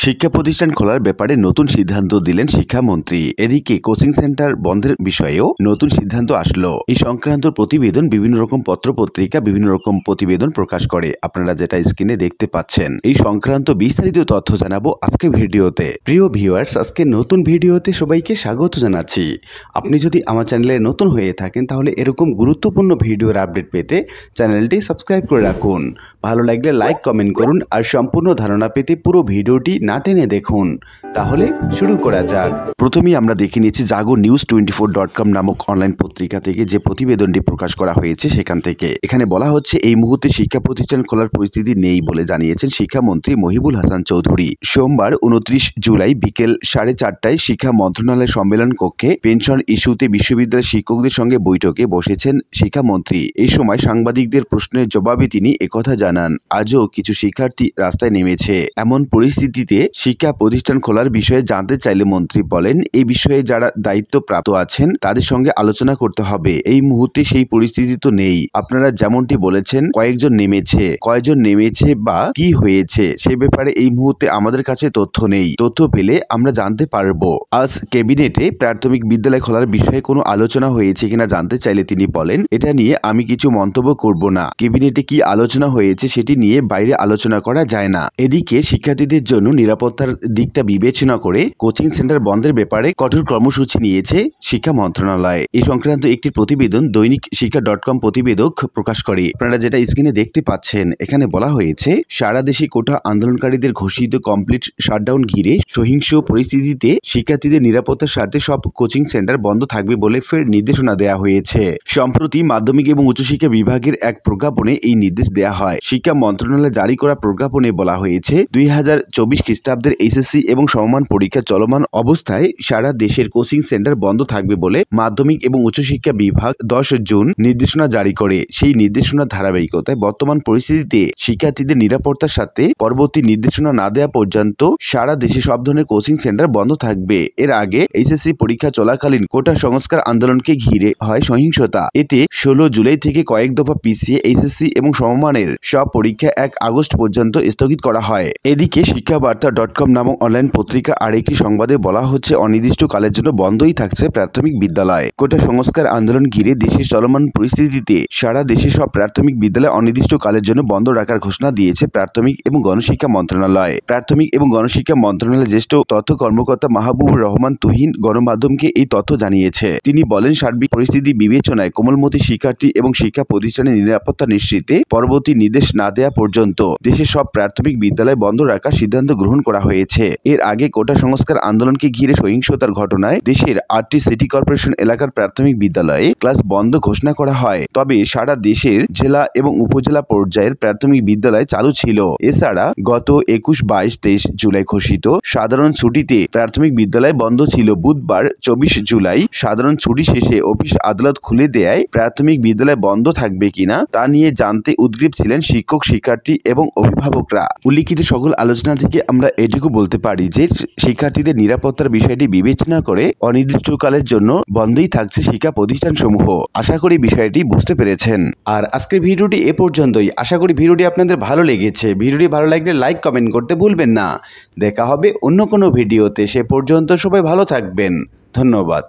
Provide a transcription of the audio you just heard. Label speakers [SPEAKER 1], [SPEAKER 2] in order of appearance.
[SPEAKER 1] শিক্ষা প্রতিষ্ঠান খোলার ব্যাপারে নতুন সিদ্ধান্ত দিলেন শিক্ষামন্ত্রী। এদিকে কোচিং সেন্টার বন্ধের বিষয়েও নতুন সিদ্ধান্ত আসলো। এই সংক্রান্ত প্রতিবেদন বিভিন্ন রকম পত্রপত্রিকা বিভিন্ন রকম প্রতিবেদন প্রকাশ করে। আপনারা যেটা স্ক্রিনে দেখতে পাচ্ছেন, এই সংক্রান্ত বিস্তারিত তথ্য জানাবো আজকে ভিডিওতে। প্রিয় ভিউয়ার্স, আজকে নতুন ভিডিওতে সবাইকে স্বাগত জানাচ্ছি। আপনি যদি আমার চ্যানেলে নতুন হয়ে থাকেন তাহলে এরকম গুরুত্বপূর্ণ ভিডিওর আপডেট পেতে চ্যানেলটি সাবস্ক্রাইব করে রাখুন। ভালো লাগলে লাইক কমেন্ট করুন আর সম্পূর্ণ ধারণা পেতে পুরো ভিডিওটি না টেনে দেখুন। তাহলে শুরু করা যাক। প্রথমেই আমরা দেখে নিচ্ছি জাগো news24.com নামক অনলাইন পত্রিকা থেকে যে প্রতিবেদনটি প্রকাশ করা হয়েছে সেখান থেকে। এখানে বলা হচ্ছে, এই মুহূর্তে শিক্ষা প্রতিষ্ঠান খোলার পরিস্থিতি নেই বলে জানিয়েছেন শিক্ষামন্ত্রী মহিবুল হাসান চৌধুরী। সোমবার 29 জুলাই বিকেল 4:30টায় শিক্ষা মন্ত্রণালয় সম্মেলন কক্ষে পেনশন ইস্যুতে বিশ্ববিদ্যালয়ের শিক্ষকদের সঙ্গে বৈঠকে বসেছেন শিক্ষামন্ত্রী। এই সময় সাংবাদিকদের প্রশ্নের জবাবে তিনি একথা জানান, আজও কিছু শিক্ষার্থী রাস্তায় নেমেছে। এমন পরিস্থিতিতে শিক্ষা প্রতিষ্ঠান খোলার বিষয়ে জানতে চাইলে মন্ত্রী বলেন, এই বিষয়ে যারা দায়িত্বপ্রাপ্ত আছেন তাদের সঙ্গে আলোচনা করতে হবে। এই মুহূর্তে সেই পরিস্থিতি তো নেই। আপনারা যেমনটি বলেছেন কয়েকজন নেমেছে, কয়জন নেমেছে বা কি হয়েছে সে ব্যাপারে এই মুহূর্তে আমাদের কাছে তথ্য নেই। তথ্য পেলে আমরা জানতে পারবো। আজ ক্যাবিনেটে প্রাথমিক বিদ্যালয় খোলার বিষয়ে কোনো আলোচনা হয়েছে কিনা জানতে চাইলে তিনি বলেন, এটা নিয়ে আমি কিছু মন্তব্য করব না। ক্যাবিনেটে কি আলোচনা হয়েছে সেটি নিয়ে বাইরে আলোচনা করা যায় না। এদিকে শিক্ষার্থীদের জন্য নিরাপত্তার দিকটা বিবেচনা করে কোচিং সেন্টার বন্ধের ব্যাপারে কঠোর কর্মসূচি নিয়েছে শিক্ষা মন্ত্রণালয়। এই সংক্রান্ত একটি প্রতিবেদন দৈনিক শিক্ষা.com প্রতিবেদক প্রকাশ করে। আপনারা যেটা স্ক্রিনে দেখতে পাচ্ছেন, এখানে বলা হয়েছে, সারা দেশে কোটা আন্দোলনকারীদের ঘোষিত কমপ্লিট শাটডাউন ঘিরে সহিংস পরিস্থিতিতে শিক্ষার্থীদের নিরাপত্তার স্বার্থে সব কোচিং সেন্টার বন্ধ থাকবে বলে ফের নির্দেশনা দেওয়া হয়েছে। সম্প্রতি মাধ্যমিক এবং উচ্চশিক্ষা বিভাগের এক প্রজ্ঞাপনে এই নির্দেশ দেওয়া হয়। শিক্ষা মন্ত্রণালয় জারি করা প্রজ্ঞাপনে বলা হয়েছে, 2024 খ্রিস্টাব্দের এইচএসসি এবং সমমান পরীক্ষা চলমান অবস্থায় সারা দেশের কোচিং সেন্টার বন্ধ থাকবে বলে মাধ্যমিক এবং উচ্চশিক্ষা বিভাগ 10 জুন নির্দেশনা জারি করে। সেই নির্দেশনার ধারাবাহিকতায় বর্তমান পরিস্থিতিতে শিক্ষার্থীদের নিরাপত্তার সাথে পরবর্তী নির্দেশনা না দেওয়া পর্যন্ত সারা দেশে সব ধরনের কোচিং সেন্টার বন্ধ থাকবে। এর আগে এইচএসসি পরীক্ষা চলাকালীন কোটা সংস্কার আন্দোলনকে ঘিরে হয় সহিংসতা। এতে 16 জুলাই থেকে কয়েক দফা পিছিয়ে এইচএসসি এবং সমমানের সব পরীক্ষা 1 আগস্ট পর্যন্ত স্থগিত করা হয়। এদিকে শিক্ষাবার্তা.com নামক অনলাইন পত্রিকা আরেকটি সংবাদে বলা হচ্ছে, অনির্দিষ্টকালের জন্য বন্ধই থাকছে প্রাথমিক বিদ্যালয়। কোটা সংস্কার আন্দোলন ঘিরে দেশের চলমান পরিস্থিতিতে সারা দেশে সব প্রাথমিক বিদ্যালয় অনির্দিষ্টকালের জন্য বন্ধ রাখার ঘোষণা দিয়েছে প্রাথমিক এবং গণশিক্ষা মন্ত্রণালয়। প্রাথমিক এবং গণশিক্ষা মন্ত্রণালয়ের জ্যেষ্ঠ তথ্য কর্মকর্তা মাহবুবুর রহমান তুহিন গণমাধ্যমকে এই তথ্য জানিয়েছে। তিনি বলেন, সার্বিক পরিস্থিতি বিবেচনায় কোমলমতি শিক্ষার্থী এবং শিক্ষা প্রতিষ্ঠানের নিরাপত্তা নিশ্চিতে পরবর্তী নির্দেশ না দেওয়া পর্যন্ত দেশের সব প্রাথমিক বিদ্যালয় বন্ধ রাখার সিদ্ধান্ত গ্রহণ করা হয়েছে। এর আগে কোটা সংস্কার আন্দোলনকে ঘিরে সহিংসতার ঘটনায় দেশের 8টি সিটি কর্পোরেশন এলাকার প্রাথমিক বিদ্যালয়ে ক্লাস বন্ধ ঘোষণা করা হয়। তবে সারা দেশের জেলা এবং উপজেলা পর্যায়ের প্রাথমিক বিদ্যালয় চালু ছিল। এছাড়া গত 21, 22, 23 জুলাই ঘোষিত সাধারণ ছুটিতে প্রাথমিক বিদ্যালয় বন্ধ ছিল। বুধবার 24 জুলাই সাধারণ ছুটি শেষে অফিস আদালত খুলে দেয়ায় প্রাথমিক বিদ্যালয় বন্ধ থাকবে কিনা তা নিয়ে জানতে উদ্গ্রীব ছিলেন শিক্ষক, শিক্ষার্থী এবং অভিভাবকরা। উল্লিখিত সকল আলোচনা থেকে আমরা এটুকু বলতে পারি যে শিক্ষার্থীদের নিরাপত্তার বিষয়টি বিবেচনা করে অনির্দিষ্টকালের জন্য বন্ধই থাকছে শিক্ষা প্রতিষ্ঠানসমূহ। আশা করি বিষয়টি বুঝতে পেরেছেন। আর আজকের ভিডিওটি এ পর্যন্তই। আশা করি ভিডিওটি আপনাদের ভালো লেগেছে। ভিডিওটি ভালো লাগলে লাইক কমেন্ট করতে ভুলবেন না। দেখা হবে অন্য কোনো ভিডিওতে। সে পর্যন্ত সবাই ভালো থাকবেন। ধন্যবাদ।